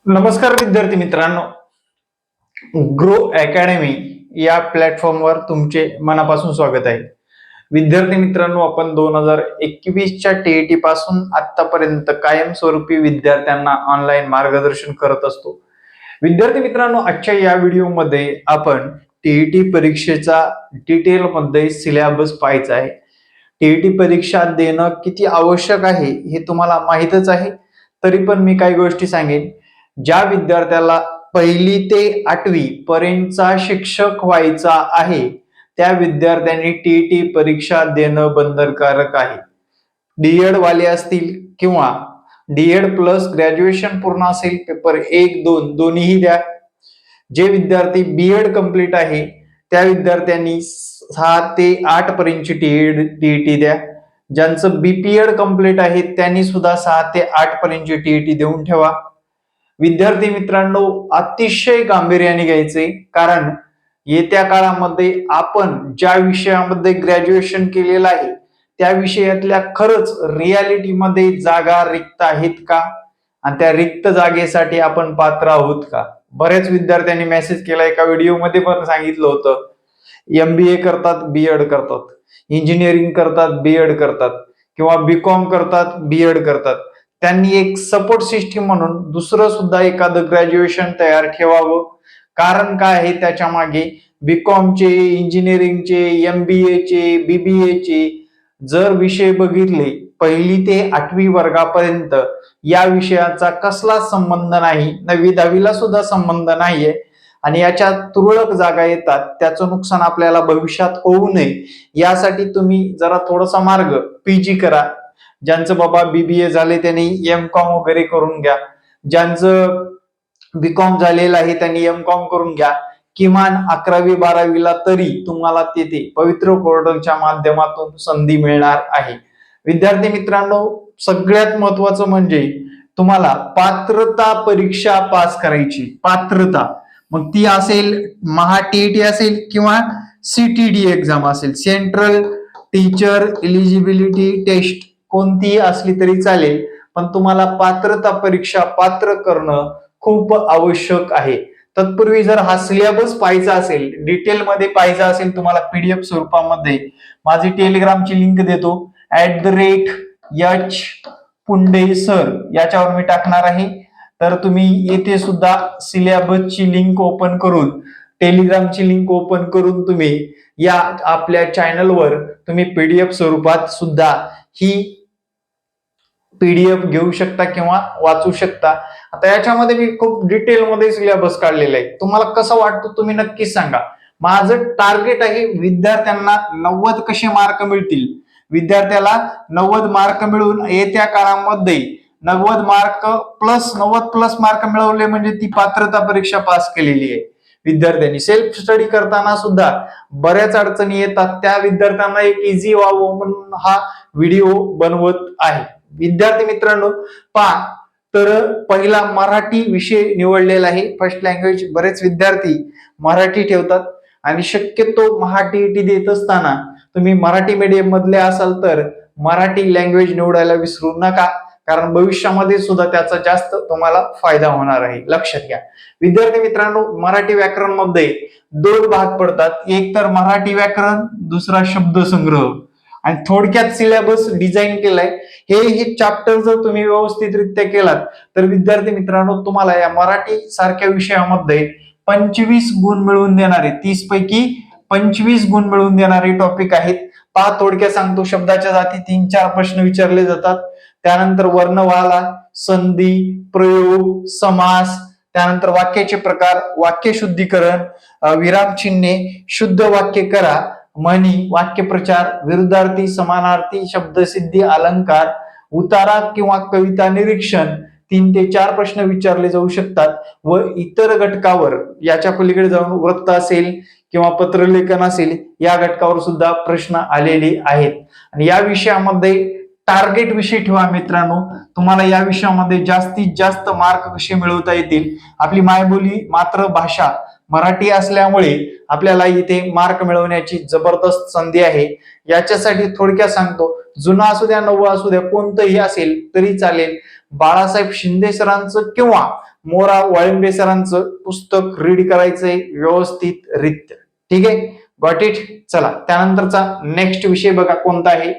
नमस्कार विद्यार्थी मित्रांनो, ग्रो अकॅडमी या प्लॅटफॉर्मवर तुमचे मनापासून स्वागत आहे. विद्यार्थी मित्रांनो, आपण 2021च्या टीईटी पासून आतापर्यंत कायमस्वरूपी विद्यार्थ्यांना ऑनलाईन मार्गदर्शन करत असतो. विद्यार्थी मित्रांनो, आजच्या या व्हिडिओमध्ये आपण टीईटी परीक्षेचा डिटेलमध्ये सिलेबस पाहायचा आहे. टीईटी परीक्षा देणं किती आवश्यक आहे हे तुम्हाला माहीतच आहे, तरी पण मी काही गोष्टी सांगेन. ज्या विद्यार्थ्याला 1ली ते 8वी पर्यंतचा शिक्षक व्हायचा आहे त्या विद्यार्थ्यांनी टीईटी परीक्षा देणं बंधनकारक आहे. डीएड वाले असतील किंवा डीएड प्लस ग्रॅज्युएशन पूर्ण असेल, पेपर 1, 2 दोन्हीही द्या. जे विद्यार्थी बीएड कंप्लीट आहे त्या विद्यार्थ्यांनी 6 ते 8 पर्यंतची टीईटी द्या. ज्यांचं बीपीएड कंप्लीट आहे त्यांनी सुद्धा 6 ते 8 पर्यंतची टीईटी देऊन ठेवा. विद्यार्थी मित्रांनो, अतिशय गांभीर्याने घ्यायचे, कारण येत्या काळामध्ये आपण ज्या विषयामध्ये ग्रॅज्युएशन केलेलं आहे त्या विषयातल्या खरंच रियालिटीमध्ये जागा रिक्त आहेत का आणि त्या रिक्त जागेसाठी आपण पात्र आहोत का. बऱ्याच विद्यार्थ्यांनी मेसेज केला, एका व्हिडिओमध्ये पण सांगितलं होतं, एमबीए करतात बीएड करतात, इंजिनिअरिंग करतात बीएड करतात किंवा बीकॉम करतात बीएड करतात. त्यांनी एक सपोर्ट सिस्टीम म्हणून दुसरं सुद्धा एखादं ग्रॅज्युएशन तयार ठेवावं. कारण काय आहे त्याच्या मागे, बीकॉमचे, इंजिनिअरिंगचे, एमबीएचे, बीबीएचे जर विषय बघितले 1ली ते 8वी वर्गापर्यंत या विषयाचा कसलाच संबंध नाही, 9वी 10वीला सुद्धा संबंध नाहीये आणि याच्या तुरळक जागा येतात. त्याचं नुकसान आपल्याला भविष्यात होऊ नये यासाठी तुम्ही जरा थोडासा मार्ग पीजी करा. ज्यांचं बाबा बीबीए झाले त्यांनी एमकॉम वगैरे करून घ्या. ज्यांचं बीकॉम झालेलं आहे त्यांनी एमकॉम करून घ्या. किमान 11वी 12वीला तरी तुम्हाला तेथे पवित्र पोर्टलच्या माध्यमातून संधी मिळणार आहे. विद्यार्थी मित्रांनो, सगळ्यात महत्वाचं म्हणजे तुम्हाला पात्रता परीक्षा पास करायची. पात्रता मग ती असेल महाटीईटी असेल किंवा सीटीडी एक्झाम असेल, सेंट्रल टीचर एलिजिबिलिटी टेस्ट कोणतीही असली तरी चालेल, पण तुम्हाला पात्रता परीक्षा पात्र करणं खूप आवश्यक आहे. तत्पूर्वी जर हा सिलेबस पाहायचा असेल, डिटेलमध्ये पाहायचा असेल तुम्हाला पीडीएफ स्वरूपामध्ये, माझी टेलिग्रामची लिंक देतो, @H पुंडे सर याच्यावर मी टाकणार आहे. तर तुम्ही येथे सुद्धा सिलेबसची लिंक ओपन करून, टेलिग्रामची लिंक ओपन करून तुम्ही या आपल्या चॅनलवर तुम्ही पीडीएफ स्वरूपात सुद्धा ही पीडीएफ घेऊ शकता किंवा वाचू शकता. आता याच्यामध्ये मी खूप डिटेलमध्ये सिलेबस काढलेला आहे. तुम्हाला कसं वाटतं तुम्ही नक्कीच सांगा. माझं टार्गेट आहे विद्यार्थ्यांना 90 कसे मार्क मिळतील. विद्यार्थ्याला 90 मार्क मिळून येत्या काळामध्ये 90 मार्क प्लस 90 प्लस मार्क मिळवले म्हणजे ती पात्रता परीक्षा पास केलेली आहे. विद्यार्थ्यांनी सेल्फ स्टडी करताना सुद्धा बऱ्याच अडचणी येतात, त्या विद्यार्थ्यांना एक इझी व्हावं म्हणून हा व्हिडिओ बनवत आहे. विद्यार्थी मित्रांनो, पहा, तर पहिला मराठी विषय निवडलेला आहे. फर्स्ट लँग्वेज बरेच विद्यार्थी मराठी ठेवतात आणि शक्यतो महाटीईटी देत असताना तुम्ही मराठी मीडियम मधले असाल तर मराठी लँग्वेज निवडायला विसरू नका, कारण भविष्यामध्ये सुद्धा त्याचा जास्त तुम्हाला फायदा होणार आहे. लक्षात घ्या विद्यार्थी मित्रांनो, मराठी व्याकरण मध्ये 2 भाग पडतात. एक तर मराठी व्याकरण, दुसरा शब्दसंग्रह. आणि थोडक्यात सिलेबस डिझाईन केलाय. हे चॅप्टर जर तुम्ही व्यवस्थितरित्या केलात तर विद्यार्थी मित्रांनो, तुम्हाला या मराठी सारख्या विषयामध्ये 25 गुण मिळवून देणारे, 30 पैकी 25 गुण मिळवून देणारे टॉपिक आहेत. पहा, थोडक्यात सांगतो. शब्दाच्या जाती 3-4 प्रश्न विचारले जातात. त्यानंतर वर्णमाला, संधी, प्रयोग, समास, त्यानंतर वाक्याचे प्रकार, वाक्य शुद्धीकरण, विरामचिन्हे, शुद्ध वाक्य करा, म्हणी, वाक्यप्रचार, विरुद्धार्थी, समानार्थी, शब्दसिद्धी, अलंकार, उतारा किंवा कविता निरीक्षण 3 ते 4 प्रश्न विचारले जाऊ शकतात. व इतर घटकावर, याच्या पलीकडे जाऊन वृत्त असेल किंवा पत्रलेखन असेल, या घटकावर सुद्धा प्रश्न आलेले आहेत. आणि या विषयामध्ये टार्गेट विषय ठेवा मित्रांनो. तुम्हाला या विषयामध्ये जास्तीत जास्त मार्क कसे मिळवता येतील. आपली मायबोली मातृभाषा मराठी असल्यामुळे आपल्याला इथे मार्क मिळवण्याची जबरदस्त संधी आहे. याच्यासाठी थोडक्यात सांगतो, जुना असू द्या नवं असू द्या कोणतंही असेल तरी चालेल, बाळासाहेब शिंदे सरांचं किंवा मोरा वाळिंबे सरांचं पुस्तक रीड करायचंय व्यवस्थित रित्या. ठीक आहे, गॉट इट. चला त्यानंतरचा नेक्स्ट विषय बघा कोणता आहे.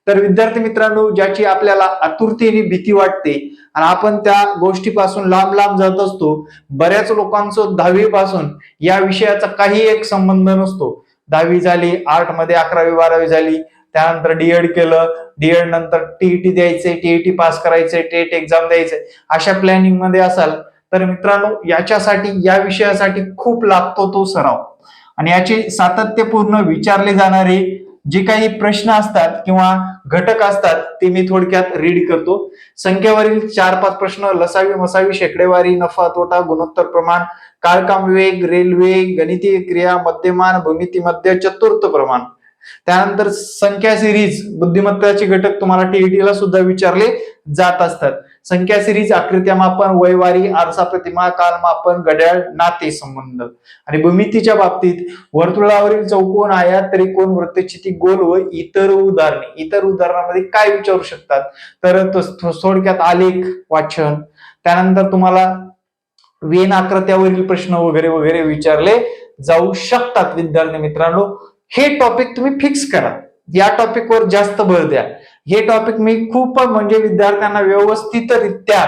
तर विद्यार्थी मित्रांनो, ज्याची आपल्याला आतुरतेने भीती वाटते आणि आपण त्या गोष्टीपासून लांब लांब जात असतो. बऱ्याच लोकांचं 10वी पासून या विषयाचा काही एक संबंध नसतो. 10वी झाली, आर्ट मध्ये 11वी 12वी झाली, त्यानंतर डीएड केलं, डीएड नंतर टीईटी द्यायचे, टीईटी पास करायचे, टेट एक्झाम द्यायचे, अशा प्लॅनिंग मध्ये असाल तर मित्रांनो याच्यासाठी या विषयासाठी खूप लागतो तो सराव. आणि याचे सातत्यपूर्ण विचारले जाणारे जे काही प्रश्न असतात किंवा घटक असतात ते मी थोडक्यात रीड करतो. संख्येवरील 4-5 प्रश्न, लसावी मसावी, शेकडेवारी, नफा तोटा, गुणोत्तर प्रमाण, काळकाम वेग, रेल्वे, गणितीय क्रिया, मध्यमान, भूमिती मध्य, चतुर्थ प्रमाण. त्यानंतर संख्या सिरीज, बुद्धिमत्ताचे घटक तुम्हाला टीईटीला सुद्धा विचारले जात असतात. संख्या सिरीज, आकृत्या मापन, वयवारी, आरसा प्रतिमा, कालमापन, घड्याळ, नाते संबंध. आणि भूमितीच्या बाबतीत वर्तुळावरील चौकोन, आयात, त्रिकोण, वृत्तचिती, गोल व इतर उदाहरणे. इतर उदाहरणामध्ये काय विचारू शकतात तर थोडक्यात आलेख वाचन, त्यानंतर तुम्हाला वेन आकृत्यावरील प्रश्न वगैरे वगैरे विचारले जाऊ शकतात. विद्यार्थी मित्रांनो, हे टॉपिक तुम्ही फिक्स करा, या टॉपिकवर जास्त भर द्या. हे टॉपिक मी खूप म्हणजे विद्यार्थ्यांना व्यवस्थितरित्या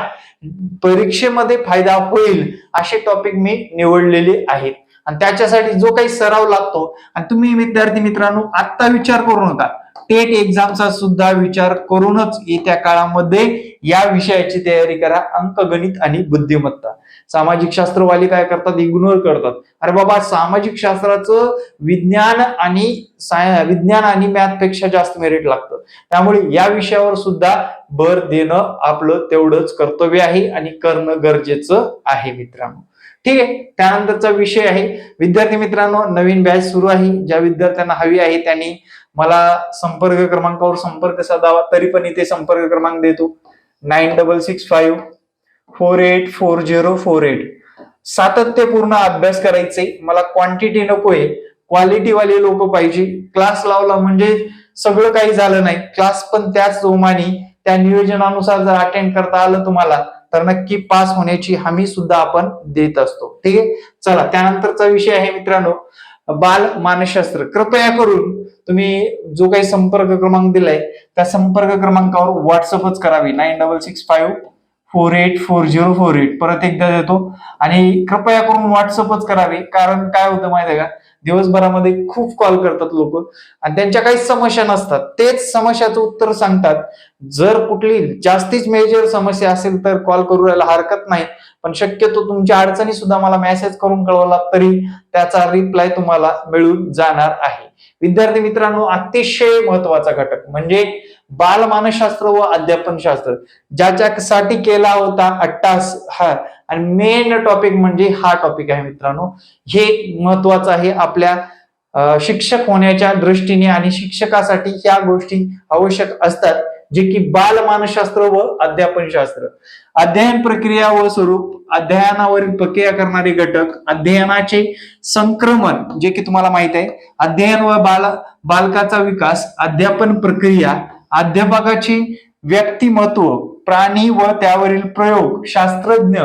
परीक्षेमध्ये फायदा होईल असे टॉपिक मी निवडलेले आहेत. आणि त्याच्यासाठी जो काही सराव लागतो, आणि तुम्ही विद्यार्थी मित्रांनो आता विचार करू नका, टेट एक्झामचा सुद्धा विचार करूनच येत्या काळामध्ये या विषयाची तयारी करा. अंकगणित आणि बुद्धिमत्ता. सामाजिक शास्त्रवाली काय करतात, इग्नोर करतात. अरे बाबा, सामाजिक शास्त्राचं विज्ञान आणि मॅथ पेक्षा जास्त मेरिट लागतं. त्यामुळे या विषयावर सुद्धा भर देणं आपलं तेवढंच कर्तव्य आहे आणि करणं गरजेचं आहे मित्रांनो. ठीक आहे, त्यानंतरचा विषय आहे विद्यार्थी मित्रांनो, नवीन बॅच सुरू आहे. ज्या विद्यार्थ्यांना हवी आहे त्यांनी मला संपर्क क्रमांकावर संपर्क साधावा. तरी पण इथे संपर्क क्रमांक देतो 9665484048. सातत्यपूर्ण अभ्यास करायचे. मला क्वांटिटी नकोय, क्वालिटी वाले लोक पाहिजे. क्लास लावला म्हणजे सगळं काही झालं नाही. क्लास पण त्याच जोमाने त्या नियोजनानुसार जर अटेंड करता आलं तुम्हाला तर नक्की पास होण्याची हमी सुद्धा आपण देत असतो. ठीक आहे, चला त्यानंतरचा विषय आहे मित्रांनो बाल मानसशास्त्र. कृपया करून तुम्ही जो काही संपर्क क्रमांक दिलाय त्या संपर्क क्रमांकावर व्हॉट्सअपच करावी. 9665484048. परत एकदा देतो. आणि कृपया करून व्हॉट्सअपच करावे, कारण काय होतं माहिती आहे का, दिवसभरामध्ये खूप कॉल करतात लोक आणि त्यांच्या काही समस्या नसतात, तेच समस्याचं उत्तर सांगतात. जर कुठली जास्तीच मेजर समस्या असेल तर कॉल करू राहायला हरकत नाही, पण शक्यतो तुमच्या अडचणी सुद्धा मला मेसेज करून कळवला तरी त्याचा रिप्लाय तुम्हाला मिळून जाणार आहे. विद्यार्थी मित्रांनो, अतिशय महत्वाचा घटक म्हणजे बाल मानसशास्त्र व अध्यापनशास्त्र, ज्याच्यासाठी केला होता अट्टास हा, आणि मेन टॉपिक म्हणजे हा टॉपिक आहे मित्रांनो. हे महत्वाचं आहे आपल्या शिक्षक होण्याच्या दृष्टीने, आणि शिक्षकासाठी ह्या गोष्टी आवश्यक असतात, जे की बाल मानसशास्त्र व अध्यापनशास्त्र. अध्ययन प्रक्रिया व स्वरूप, अध्ययनावरील प्रक्रिया करणारे घटक, अध्ययनाचे संक्रमण जे की तुम्हाला माहित आहे, अध्ययन व बालकाचा विकास, अध्यापन प्रक्रिया, अध्यापकाचे व्यक्तिमत्व, प्राणी व त्यावरील प्रयोग, शास्त्रज्ञ,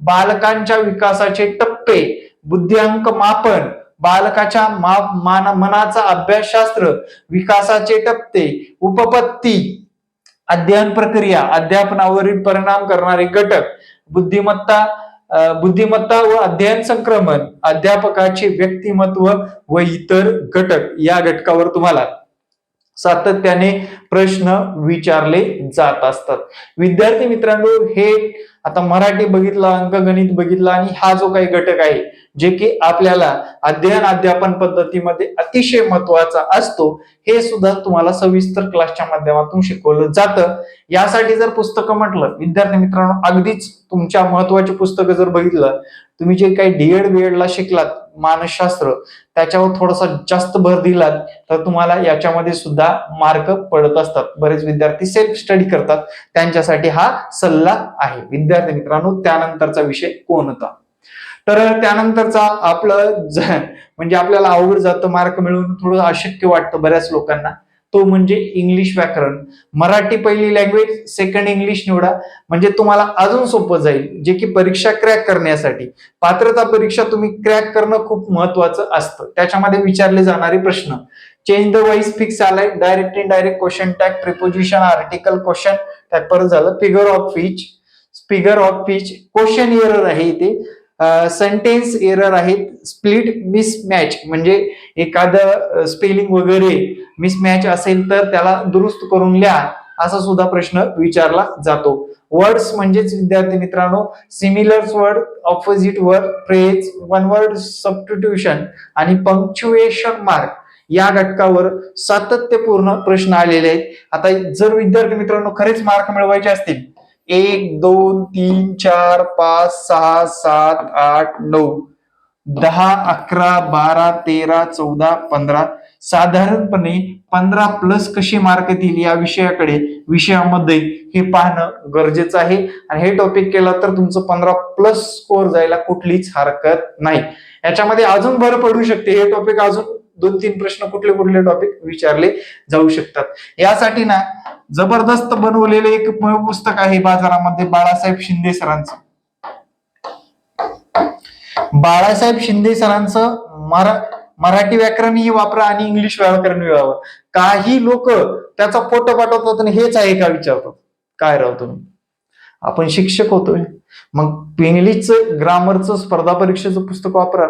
बालकांच्या विकासाचे टप्पे, बुद्ध्यांक मापन, बालकाच्या मनाचा अभ्यासशास्त्र, विकासाचे टप्पे, उपपत्ती, अध्ययन प्रक्रिया, अध्यापनावरील परिणाम करणारे घटक, बुद्धिमत्ता व अध्ययन संक्रमण, अध्यापकाचे व्यक्तिमत्व व इतर घटक, या घटकावर तुम्हाला सातत्याने प्रश्न विचारले जात असतात. विद्यार्थी मित्रांनो, हे आता मराठी बघितला, अंकगणित बघितला, आणि हा जो काही घटक आहे जे की आपल्याला अध्यापन पद्धतीमध्ये अतिशय महत्वाचा असतो, हे सुद्धा तुम्हाला सविस्तर क्लासच्या माध्यमातून शिकवलं जातं. यासाठी जर पुस्तकं म्हटलं विद्यार्थी मित्रांनो, अगदीच तुमच्या महत्वाची पुस्तकं जर बघितलं, तुम्ही जे काही डीएड बीएड ला शिकलात मानसशास्त्र, त्याच्यावर थोडासा जास्त भर दिलात तर तुम्हाला याच्यामध्ये सुद्धा मार्क पडत असतात. बरेच विद्यार्थी सेल्फ स्टडी करतात, त्यांच्यासाठी हा सल्ला आहे. विद्यार्थी मित्रांनो, त्यानंतरचा विषय कोणता, तर त्यानंतरचा आपलं म्हणजे आपल्याला अवघड जातं, मार्क मिळवून थोडं अशक्य वाटतं बऱ्याच लोकांना. तो म्हणजे इंग्लिश व्याकरण. मराठी पहिली लँग्वेज, सेकंड इंग्लिश निवडा, म्हणजे तुम्हाला अजून सोपं जाईल, जे की परीक्षा क्रॅक करण्यासाठी. पात्रता परीक्षा तुम्ही क्रॅक करणं खूप महत्वाचं असतं. त्याच्यामध्ये विचारले जाणारे प्रश्न, चेंज द वाईज फिक्स आलाय, direct indirect question tag, preposition, article, question tag, परत झालं figure of speech, question error आहे इथे, सेंटेन्स एरर आहेत, स्प्लिट मिसमॅच म्हणजे एखादं स्पेलिंग वगैरे मिसमॅच असेल तर त्याला दुरुस्त करून लिहा, असा सुद्धा प्रश्न विचारला जातो. वर्ड्स म्हणजेच विद्यार्थी मित्रांनो similar word, opposite word, phrase, one word substitution आणि पंक्च्युएशन मार्क या घटकावर सातत्यपूर्ण प्रश्न आलेले आहेत. आता जर विद्यार्थी मित्रांनो खरेच मार्क मिळवायचे असतील 1, 2, 3, 4, 5, 6, 7, 8, 9, 10, 11, 12, 13, 14, 15 साधारणपणे 15 प्लस कसे मार्क येतील या विषयामध्ये हे पाहणं गरजेचं आहे. आणि हे टॉपिक केलं तर तुमचं 15 प्लस स्कोर जायला कुठलीच हरकत नाही. याच्यामध्ये अजून भर पडू शकते, हे टॉपिक अजून 2-3 प्रश्न कुठले कुठले टॉपिक विचारले जाऊ शकतात. यासाठी ना जबरदस्त बनवलेले एक पुस्तक आहे बाजारामध्ये बाळासाहेब शिंदे सरांचं. बाळासाहेब शिंदे सरांचं मराठी व्याकरणही वापरा आणि इंग्लिश व्याकरणही वापरा. काही लोक त्याचा फोटो पाठवतात आणि हेच आहे का विचारतात. काय राव तुम्ही, आपण शिक्षक होतोय, मग इंग्लिशचं ग्रामरचं स्पर्धा परीक्षेचं पुस्तक वापरा.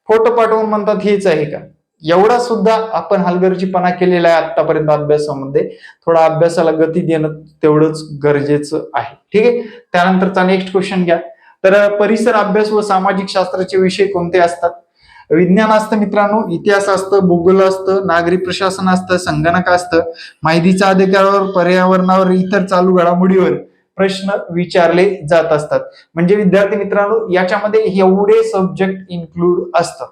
फोटो पाठवून म्हणतात हेच आहे का. एवढा सुद्धा आपण हलगर्जीपणा केलेला आहे आतापर्यंत अभ्यासामध्ये. थोडा अभ्यासाला गती देणं तेवढंच गरजेचं आहे. ठीक आहे, त्यानंतरचा नेक्स्ट क्वेश्चन घ्या. तर परिसर अभ्यास व सामाजिक शास्त्राचे विषय कोणते असतात. विज्ञान असतं मित्रांनो, इतिहास असतं, भूगोल असतं, नागरी प्रशासन असतं, संगणक असतं, माहितीच्या अधिकारावर, पर्यावरणावर, इतर चालू घडामोडीवर प्रश्न विचारले जात असतात. म्हणजे विद्यार्थी मित्रांनो याच्यामध्ये एवढे सब्जेक्ट इन्क्लूड असतात.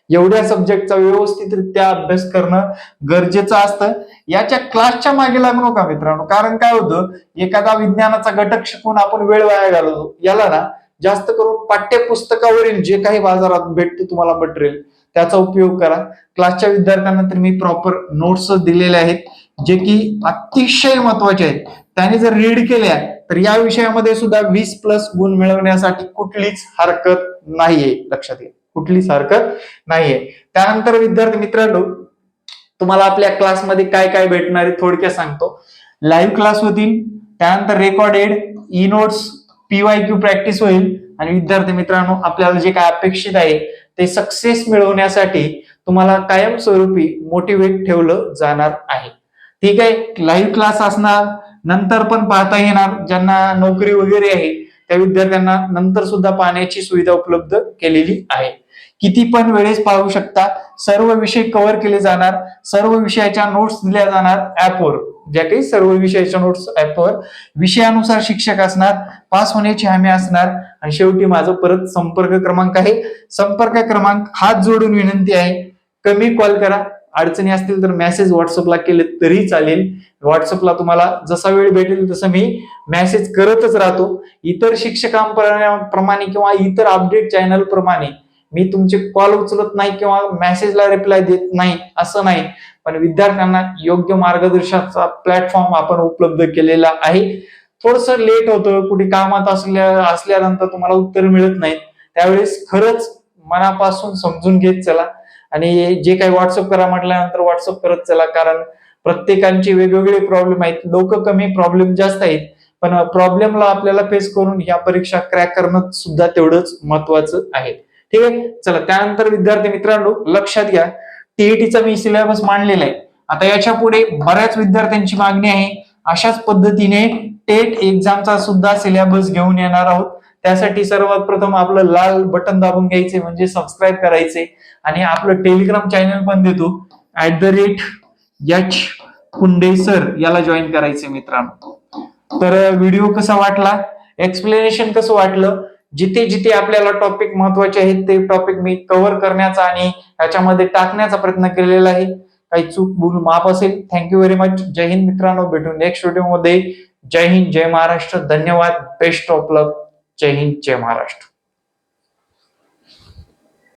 एवढ्या सब्जेक्टचा व्यवस्थितरित्या अभ्यास करणं गरजेचं असतं. याच्या क्लासच्या मागे लागू नका मित्रांनो, कारण काय होतं एखादा विज्ञानाचा घटक शिकून आपण वेळ वाया घालवतो. याला ना जास्त करून पाठ्यपुस्तकावरील जे काही बाजारात भेटते तुम्हाला मटेरियल त्याचा उपयोग करा. क्लासच्या विद्यार्थ्यांना तर मी प्रॉपर नोट्स दिलेले आहेत, जे की अतिशय महत्वाचे आहेत. त्याने जर रीड केल्या तर या विषयामध्ये सुद्धा 20 प्लस गुण मिळवण्यासाठी कुठलीच हरकत नाहीये. लक्षात घ्या, कुठलीच हरकत नाहीये. त्यानंतर विद्यार्थी मित्रांनो तुम्हाला आपल्या क्लासमध्ये काय काय भेटणार आहे थोडक्यात सांगतो. लाईव्ह क्लास होतील, त्यानंतर recorded, e notes, PYQ practice होईल. आणि विद्यार्थी मित्रांनो आपल्याला जे काय अपेक्षित आहे ते सक्सेस मिळवण्यासाठी तुम्हाला कायमस्वरूपी मोटिवेट ठेवलं जाणार आहे. ठीक आहे, लाईव्ह क्लास असणार, नंतर पण पाहता येणार. ज्यांना नोकरी वगैरे आहे त्या विद्यार्थ्यांना नंतर सुद्धा पाहण्याची सुविधा उपलब्ध केलेली आहे. किती पण वेळेस पाहू शकता. सर्व विषय कव्हर केले जाणार, सर्व विषयाच्या नोट्स दिल्या जाणार ऍपवर. ज्या काही सर्व विषयाच्या नोट्स ऍपवर, विषयानुसार शिक्षक असणार, पास होण्याची हमी असणार. आणि शेवटी माझं परत संपर्क क्रमांक आहे. संपर्क क्रमांक हात जोडून विनंती आहे, कमी कॉल करा. अडचणी असतील तर मेसेज व्हॉट्सअपला केले तरी चालेल. व्हॉट्सअपला तुम्हाला जसा वेळ भेटेल तसं मी मेसेज करतच राहतो. इतर शिक्षकांप्रमाणे किंवा इतर अपडेट चॅनल प्रमाणे मी तुमचे कॉल उचलत नाही किंवा मेसेजला रिप्लाय देत नाही असं नाही, पण विद्यार्थ्यांना योग्य मार्गदर्शनाचा प्लॅटफॉर्म आपण उपलब्ध केलेला आहे. थोडस लेट होतं, कुठे कामात असल्यानंतर तुम्हाला उत्तर मिळत नाही, त्यावेळेस खरंच मनापासून समजून घेत चला. आणि जे काही व्हॉट्सअप करा म्हटल्यानंतर व्हॉट्सअप करत चला, कारण प्रत्येकांचे वेगवेगळे प्रॉब्लेम आहेत. लोक कमी, प्रॉब्लेम जास्त आहेत, पण प्रॉब्लेमला आपल्याला फेस करून या परीक्षा क्रॅक करणं सुद्धा तेवढंच महत्वाचं आहे. ठीक आहे, चला त्यानंतर विद्यार्थी मित्रांनो लक्षात घ्या, टीईटीचा मी सिलेबस मांडलेला आहे. आता याच्या पुढे बऱ्याच विद्यार्थ्यांची मागणी आहे, अशाच पद्धतीने टेट एक्झामचा सुद्धा सिलेबस घेऊन येणार आहोत. त्यासाठी सर्वात प्रथम आपलं लाल बटन दाबून घ्यायचे, म्हणजे सबस्क्राईब करायचे. आणि आपलं टेलिग्राम चॅनल पण देतो @H कुंडे सर, याला जॉईन करायचे मित्रांनो. तर व्हिडिओ कसा वाटला, एक्सप्लेनेशन कसं वाटलं, जिथे जिथे आपल्याला टॉपिक महत्वाचे आहेत ते टॉपिक मी कव्हर करण्याचा आणि याच्यामध्ये टाकण्याचा प्रयत्न केलेला आहे. काही चूक भूल माफ असेल. Thank you very much. जय हिंद मित्रांनो, भेटू नेक्स्ट व्हिडिओ मध्ये. जय हिंद, जय महाराष्ट्र. धन्यवाद, बेस्ट ऑफ लक. जय हिंद, जय महाराष्ट्र.